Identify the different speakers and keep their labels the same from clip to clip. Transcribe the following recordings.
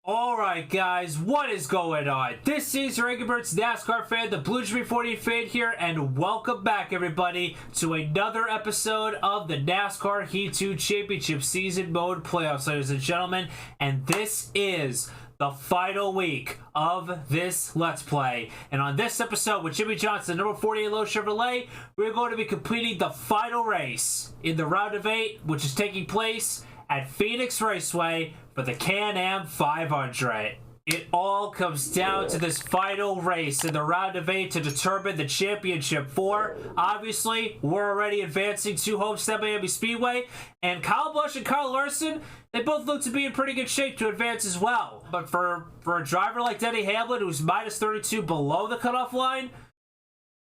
Speaker 1: Alright guys, what is going on? This is your Angry Birds NASCAR fan, the Blue Jimmy 40 fan here, and welcome back everybody to another episode of the NASCAR Heat 2 Championship Season Mode Playoffs, ladies and gentlemen. And this is the final week of this Let's Play. And on this episode with Jimmy Johnson, number 48 Low Chevrolet, we're going to be completing the final race in the round of 8, which is taking place at Phoenix Raceway for the Can-Am 500. It all comes down to this final race in the round of 8 to determine the championship 4. Obviously, we're already advancing to Homestead Miami Speedway, and Kyle Busch and Kyle Larson, they both look to be in pretty good shape to advance as well. But for a driver like Denny Hamlin, who's minus 32 below the cutoff line,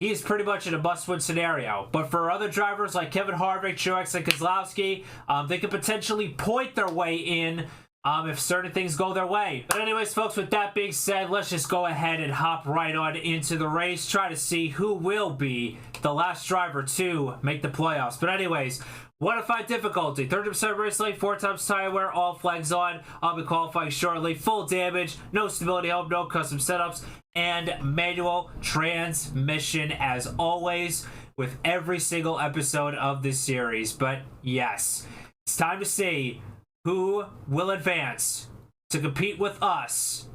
Speaker 1: he's pretty much in a must-win scenario. But for other drivers like Kevin Harvick, Truex, and Keselowski, they could potentially point their way in if certain things go their way. But anyways, folks, with that being said, let's just go ahead and hop right on into the race, try to see who will be the last driver to make the playoffs. But anyways, modified difficulty, 30% race length, 4 times tire wear, all flags on. I'll be qualifying shortly. Full damage, no stability help, no custom setups, and manual transmission as always with every single episode of this series. But yes, it's time to see who will advance to compete with us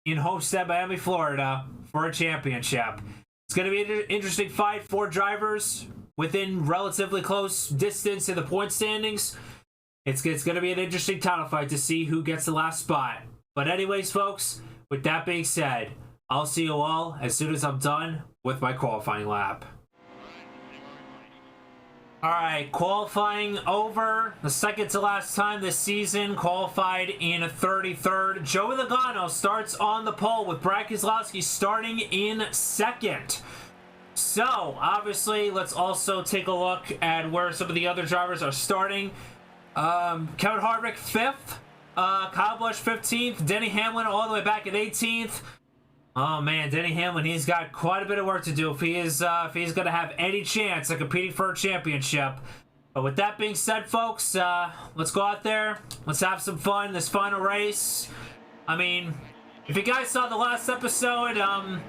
Speaker 1: in Homestead, Miami, Florida for a championship. It's going to be an interesting fight. 4 drivers within relatively close distance in the point standings. It's going to be an interesting title fight to see who gets the last spot. But anyways, folks, with that being said, I'll see you all as soon as I'm done with my qualifying lap. Alright, qualifying over. The second to last time this season, qualified in 33rd. Joey Logano starts on the pole with Brad Keselowski starting in 2nd. So, obviously, let's also take a look at where some of the other drivers are starting. Kevin Harvick, 5th. Kyle Busch, 15th. Denny Hamlin all the way back at 18th. Oh man, Denny Hamlin, he's got quite a bit of work to do if he's going to have any chance of competing for a championship. But with that being said, folks, let's go out there. Let's have some fun in this final race. I mean, if you guys saw the last episode, I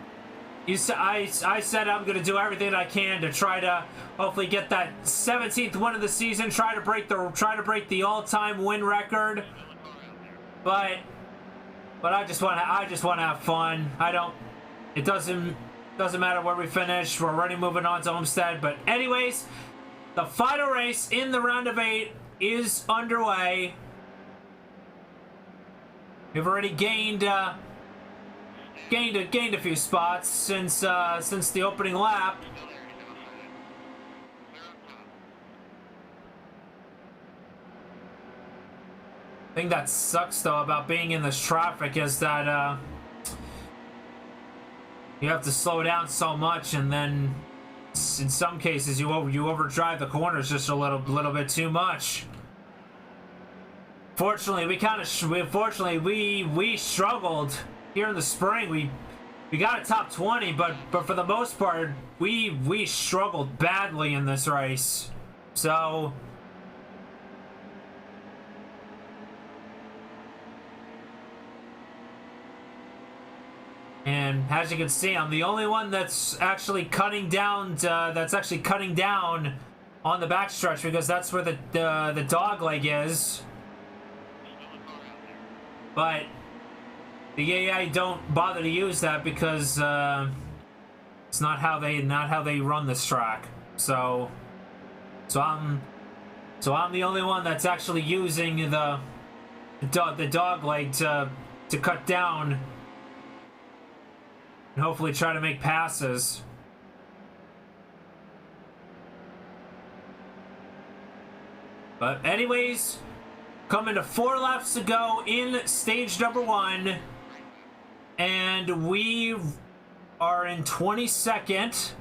Speaker 1: said I'm going to do everything I can to try to hopefully get that 17th win of the season, try to break the all-time win record. But I just want to have fun. It doesn't matter where we finish. We're already moving on to Homestead. But anyways, the final race in the round of 8 is underway. We've already gained a few spots since the opening lap. The thing that sucks though about being in this traffic is that you have to slow down so much, and then in some cases you overdrive the corners just a little bit too much. Fortunately, we struggled here in the spring. We got a top 20, but for the most part we struggled badly in this race. So and as you can see, I'm the only one that's actually cutting down on the backstretch, because that's where the dog leg is. But the AI don't bother to use that because it's not how they run this track. So I'm the only one that's actually using the dog leg to cut down and hopefully try to make passes. But anyways, coming to 4 laps to go in stage number 1, and we are in 22nd,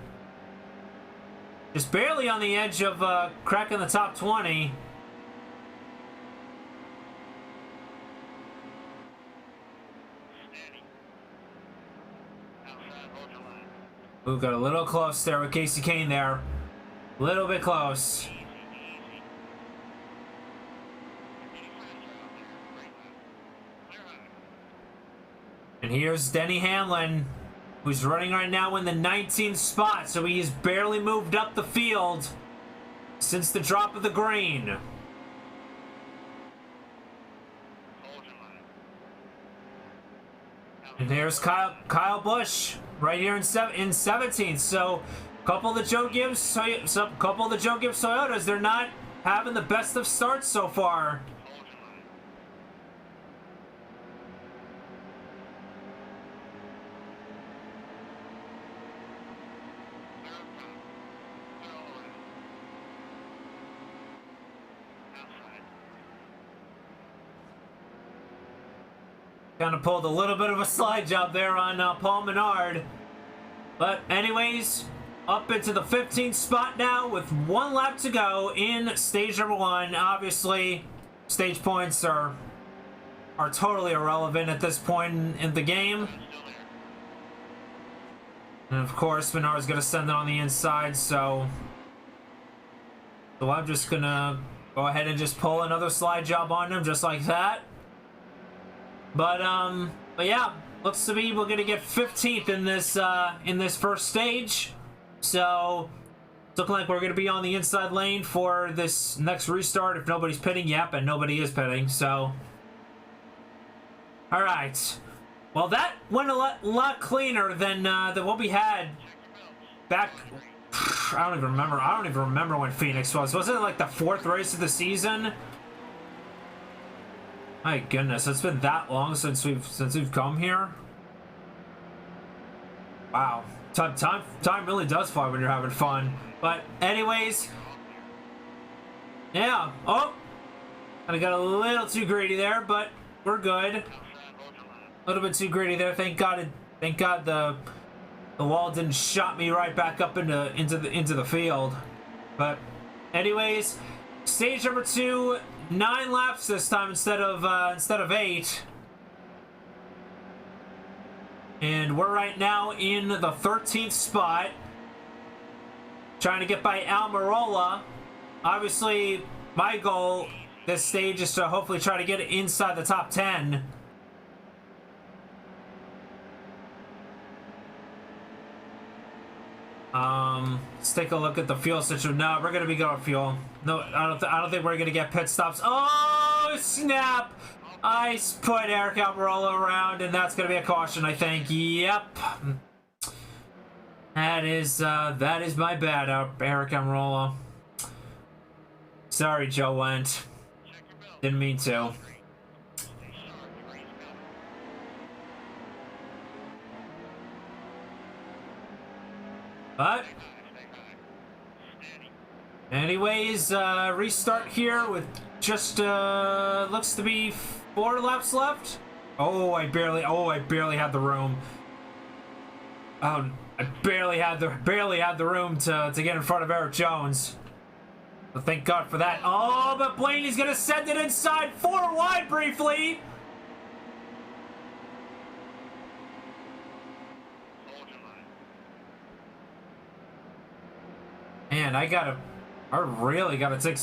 Speaker 1: just barely on the edge of cracking the top 20. We got a little close there with Casey Kane there. A little bit close. And here's Denny Hamlin, who's running right now in the 19th spot, so he's barely moved up the field since the drop of the green. And there's Kyle Busch right here in 17th. So couple of the Joe Gibbs Toyotas, they're not having the best of starts so far. Kind of pulled a little bit of a slide job there on Paul Menard. But anyways, up into the 15th spot now with 1 lap to go in stage number 1. Obviously, stage points are totally irrelevant at this point in the game. And of course, Menard's going to send it on the inside, so I'm just going to go ahead and just pull another slide job on him just like that. But yeah, looks to be we're gonna get 15th in this first stage. So it's looking like we're gonna be on the inside lane for this next restart if nobody's pitting. Yep, and nobody is pitting. So all right, well that went a lot cleaner than what we had back. I don't even remember when Phoenix was. Wasn't it like the 4th race of the season? My goodness, it's been that long since we've come here. Wow, time really does fly when you're having fun. But anyways, yeah. Oh, I got a little too greedy there, but we're good. A little bit too greedy there. Thank God the wall didn't shot me right back up into the field. But anyways, stage number 2. 9 laps this time instead of 8. And we're right now in the 13th spot. Trying to get by Almirola. Obviously, my goal this stage is to hopefully try to get it inside the top 10. Let's take a look at the fuel situation. No, we're gonna be good on fuel. No, I don't think we're gonna get pit stops. Oh snap! I put Eric Almirola around, and that's gonna be a caution, I think. Yep. That is my bad, Eric Almirola. Sorry, Joe Went. Didn't mean to. But anyways, restart here with just looks to be 4 laps left. Oh, I barely had the room. Oh, I barely had the room to get in front of Eric Jones. So thank God for that. Oh, but Blaney's gonna send it inside 4 wide briefly. Man, I really gotta take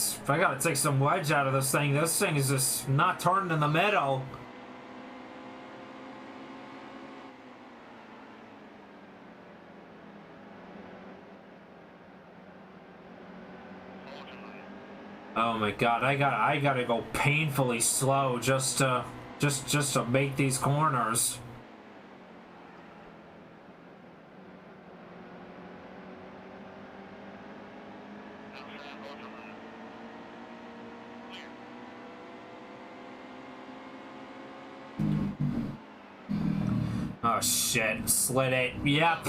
Speaker 1: some wedge out of this thing. This thing is just not turning in the middle. Oh my God, I gotta go painfully slow just to make these corners. Oh shit, slid it. Yep.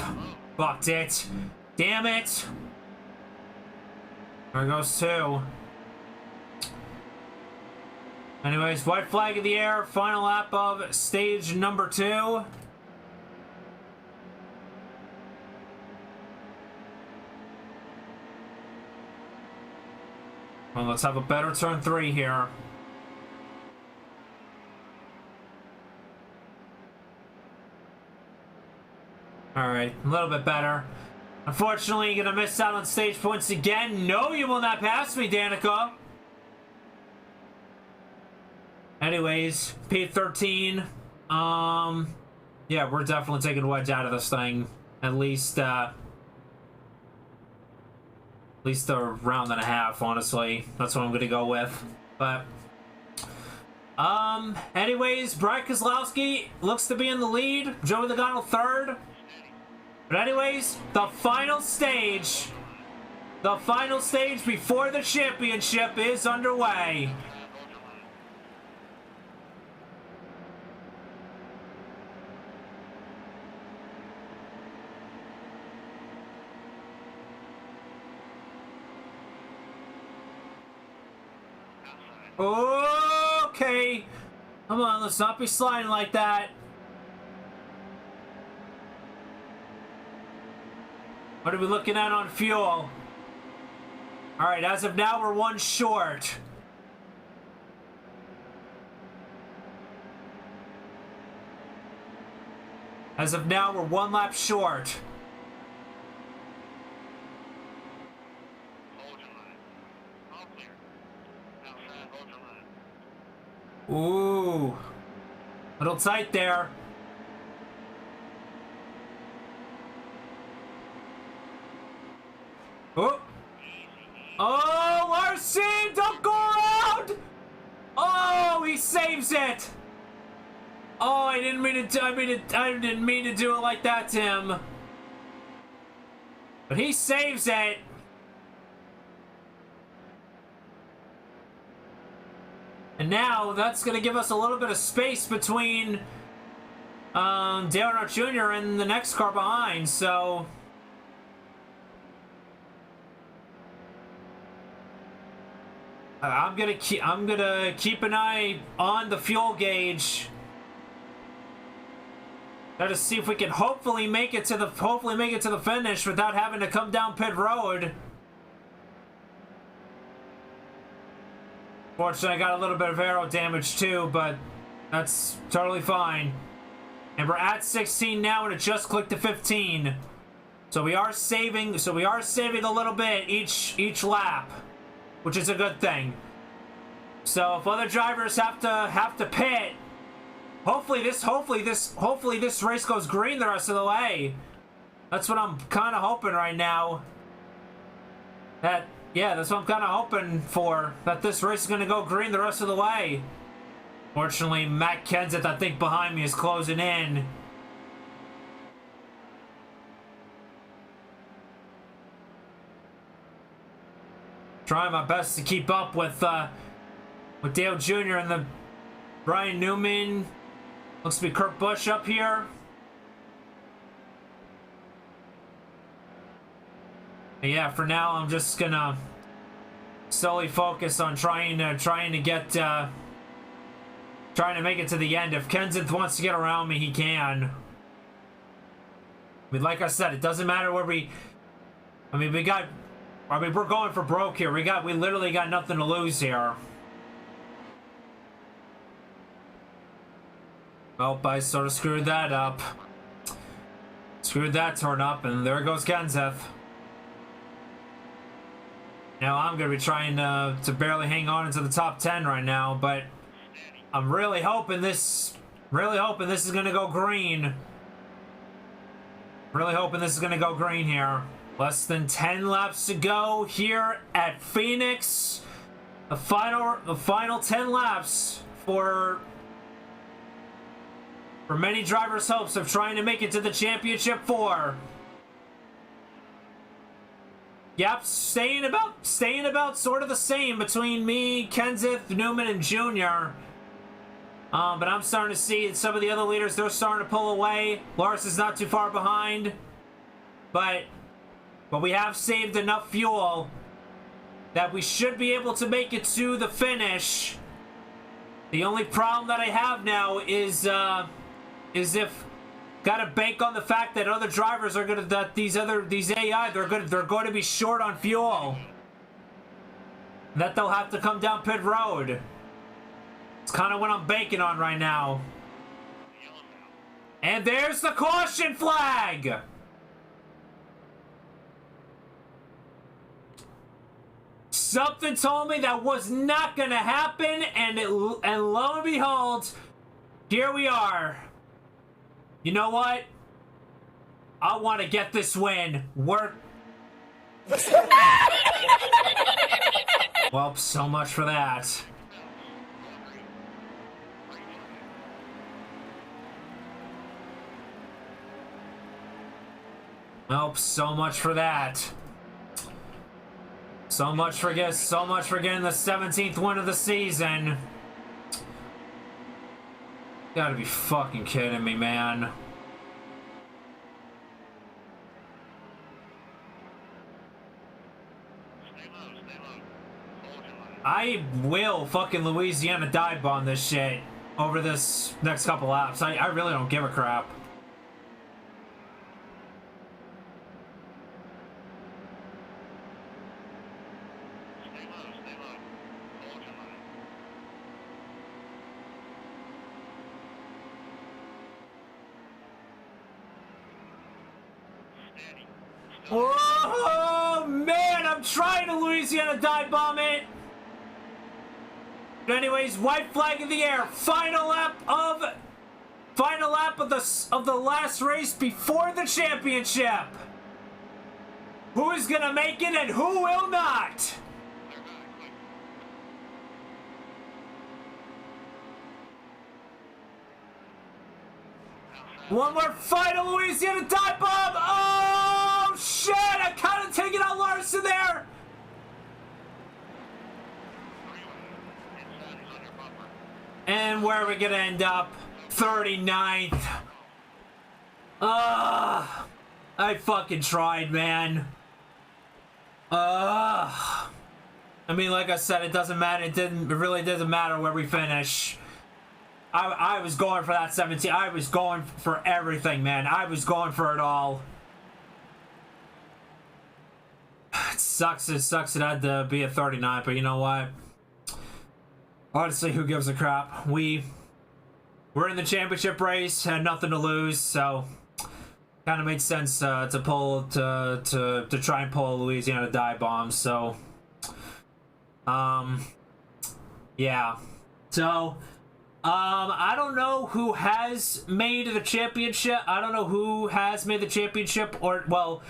Speaker 1: Fucked it. Damn it. There goes 2. Anyways, white flag in the air. Final lap of stage number 2. Well, let's have a better turn 3 here. Alright, a little bit better. Unfortunately, you're gonna miss out on stage points again. No, you will not pass me, Danica. Anyways, P13. Yeah, we're definitely taking wedge out of this thing. At least a round and a half, honestly. That's what I'm gonna go with. But anyways, Brian Kozlowski looks to be in the lead. Joey Logano third. But anyways, the final stage before the championship is underway. Okay. Come on, let's not be sliding like that. What are we looking at on fuel? Alright, as of now, we're one short. As of now, we're one lap short. Ooh. Little tight there. Oh. Oh, Larson, don't go around! Oh, he saves it. Oh, I didn't mean to do it like that, Tim. But he saves it. And now that's going to give us a little bit of space between Dale Earnhardt Jr. and the next car behind, so I'm gonna keep an eye on the fuel gauge. Got to see if we can hopefully make it to the finish without having to come down pit road. Fortunately, I got a little bit of aero damage too, but that's totally fine. And we're at 16 now, and it just clicked to 15. So we are saving. So we are saving a little bit each lap, which is a good thing. So if other drivers have to pit, hopefully this race goes green the rest of the way. That's what I'm kind of hoping right now. That's what I'm kind of hoping for. That this race is going to go green the rest of the way. Fortunately, Matt Kenseth, I think, behind me is closing in. Trying my best to keep up with Dale Jr. and the Brian Newman. Looks to be Kurt Busch up here. But yeah, for now I'm just gonna solely focus on trying to make it to the end. If Kenseth wants to get around me, he can. I mean, like I said, it doesn't matter where we're going for broke here. We literally got nothing to lose here. Oh, I sort of screwed that up. Screwed that turn up, and there goes Kenseth. Now I'm going to be trying to barely hang on into the top 10 right now, but I'm really hoping this is going to go green. Really hoping this is going to go green here. Less than 10 laps to go here at Phoenix. The final 10 laps for many drivers' hopes of trying to make it to the championship 4. Yep, staying about sort of the same between me, Kenseth, Newman, and Jr. But I'm starting to see some of the other leaders, they're starting to pull away. Lars is not too far behind. But we have saved enough fuel that we should be able to make it to the finish. The only problem that I have now is if gotta bank on the fact that other drivers are these AI they're going to be short on fuel. That they'll have to come down pit road. It's kind of what I'm banking on right now. And there's the caution flag. Something told me that was not gonna happen, and lo and behold, here we are. You know what? I want to get this win. Work. Well, so much for that. Nope, so much for that. So much for getting the 17th win of the season. Gotta be fucking kidding me, man. I will fucking Louisiana dive bomb this shit over this next couple laps. I really don't give a crap. Oh man, I'm trying to Louisiana dive bomb it. But anyways, white flag in the air. Final lap of the last race before the championship. Who is gonna make it and who will not? One more final Louisiana dive bomb. Oh shit! I kind of taking out Larson there. And where are we gonna end up? 39th. I fucking tried, man. I mean, like I said, it doesn't matter. It really doesn't matter where we finish. I was going for that 17. I was going for everything, man. I was going for it all. It sucks it had to be a 39, but you know what? Honestly, who gives a crap? We're in the championship race, had nothing to lose, so kind of made sense to try and pull a Louisiana dive bomb. So, yeah. So, I don't know who has made the championship. I don't know who has made the championship, or well,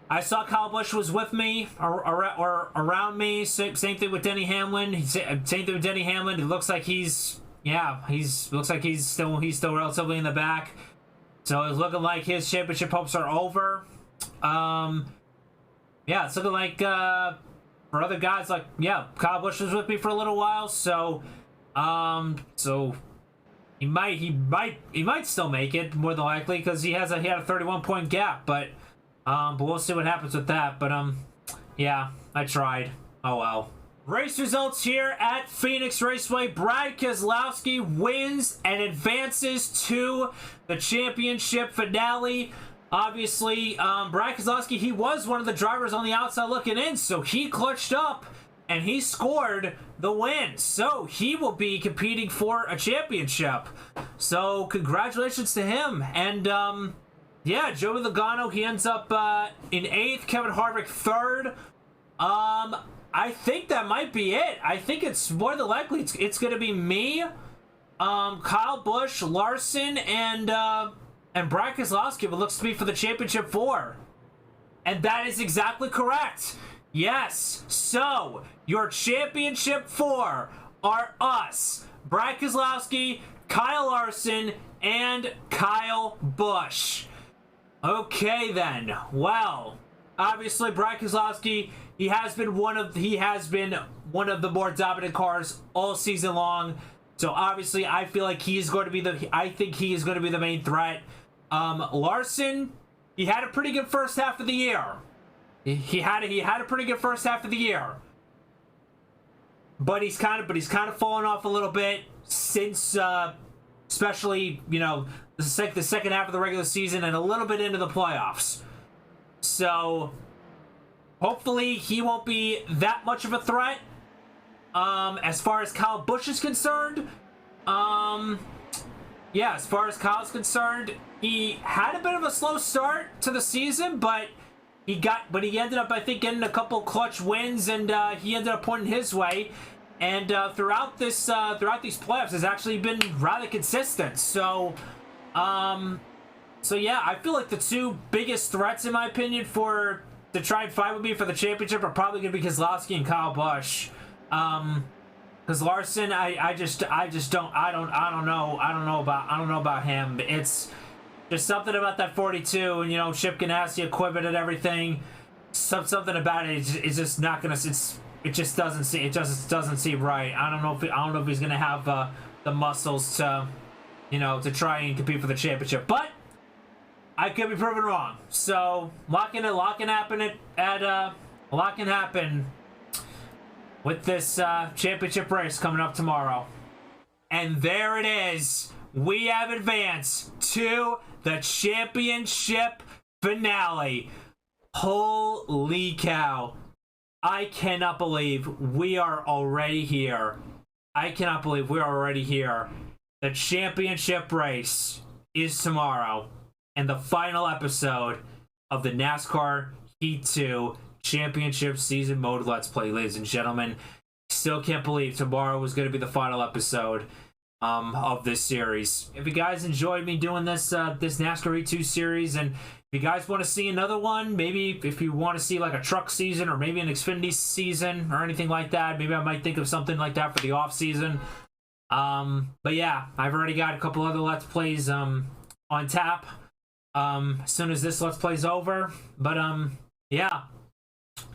Speaker 1: I saw Kyle Busch was with me or around me. Same thing with Denny Hamlin. Same thing with Denny Hamlin. It looks like he's still relatively in the back. So it's looking like his championship hopes are over. Yeah, it's looking like for other guys, like Kyle Busch was with me for a little while, so he might still make it more than likely because he had a 31-point gap, but we'll see what happens with that. But yeah, I tried. Oh well. Race results here at Phoenix Raceway. Brad Keselowski wins and advances to the championship finale. Obviously, Brad Keselowski, he was one of the drivers on the outside looking in, so he clutched up and he scored the win. So he will be competing for a championship. So congratulations to him. And yeah, Joey Logano, he ends up in 8th, Kevin Harvick 3rd. I think that might be it. I think it's more than likely it's going to be me, Kyle Busch, Larson, and Brad Keselowski, it looks to be for the championship 4. And that is exactly correct. Yes. So, your championship 4 are us, Brad Keselowski, Kyle Larson, and Kyle Busch. Okay then. Well, obviously Brad Keselowski, he has been one of the more dominant cars all season long. So obviously I feel like he is going to be the main threat. Larson, he had a pretty good first half of the year. He had a pretty good first half of the year. But he's kind of fallen off a little bit since especially, you know, the second half of the regular season and a little bit into the playoffs. So hopefully he won't be that much of a threat. As far as Kyle Busch is concerned, yeah, as far as Kyle's concerned, he had a bit of a slow start to the season, but he ended up, I think, getting a couple clutch wins, and he ended up pointing his way. And throughout these playoffs, has actually been rather consistent. So, So yeah, I feel like the two biggest threats, in my opinion, to try and fight with me for the championship are probably gonna be Keselowski and Kyle Busch. Because Larson, I don't know about him. It's just something about that 42, and Chip Ganassi equipment and everything. Something about it is just not gonna. It just doesn't seem right. I don't know if he's gonna have the muscles to, to try and compete for the championship, but I could be proven wrong. So lot can happen with this championship race coming up tomorrow. And there it is. We have advanced to the championship finale. Holy cow. I cannot believe we are already here. The championship race is tomorrow. And the final episode of the NASCAR Heat 2 Championship Season Mode Let's Play, ladies and gentlemen. Still can't believe tomorrow was going to be the final episode of this series. If you guys enjoyed me doing this NASCAR Heat 2 series, and if you guys want to see another one, maybe if you want to see like a truck season or maybe an Xfinity season or anything like that, maybe I might think of something like that for the off season. But yeah, I've already got a couple other Let's Plays on tap as soon as this Let's Play's over. But yeah.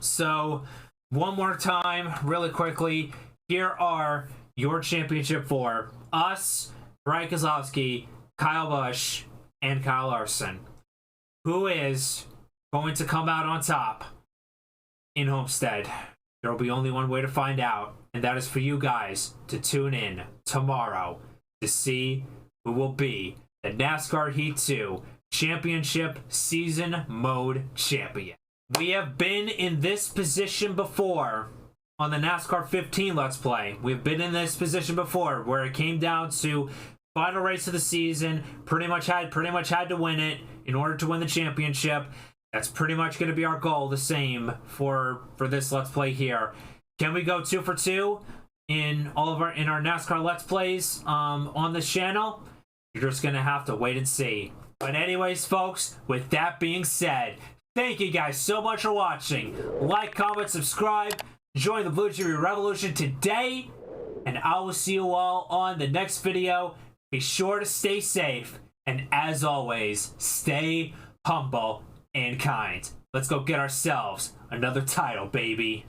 Speaker 1: So one more time, really quickly, here are your championship for us, Brian Keselowski, Kyle Busch, and Kyle Larson. Who is going to come out on top in Homestead? There will be only one way to find out, and that is for you guys to tune in tomorrow to see who will be the NASCAR Heat 2 Championship Season Mode Champion. We have been in this position before on the NASCAR 15 Let's Play. We've been in this position before where it came down to final race of the season, pretty much had to win it in order to win the championship. That's pretty much going to be our goal, the same for this Let's Play here. Can we go 2 for 2 in our NASCAR Let's Plays on this channel? You're just going to have to wait and see. But anyways, folks, with that being said, thank you guys so much for watching. Like, comment, subscribe, join the Blue Cheery Revolution today, and I will see you all on the next video. Be sure to stay safe, and as always, stay humble and kind. Let's go get ourselves another title, baby.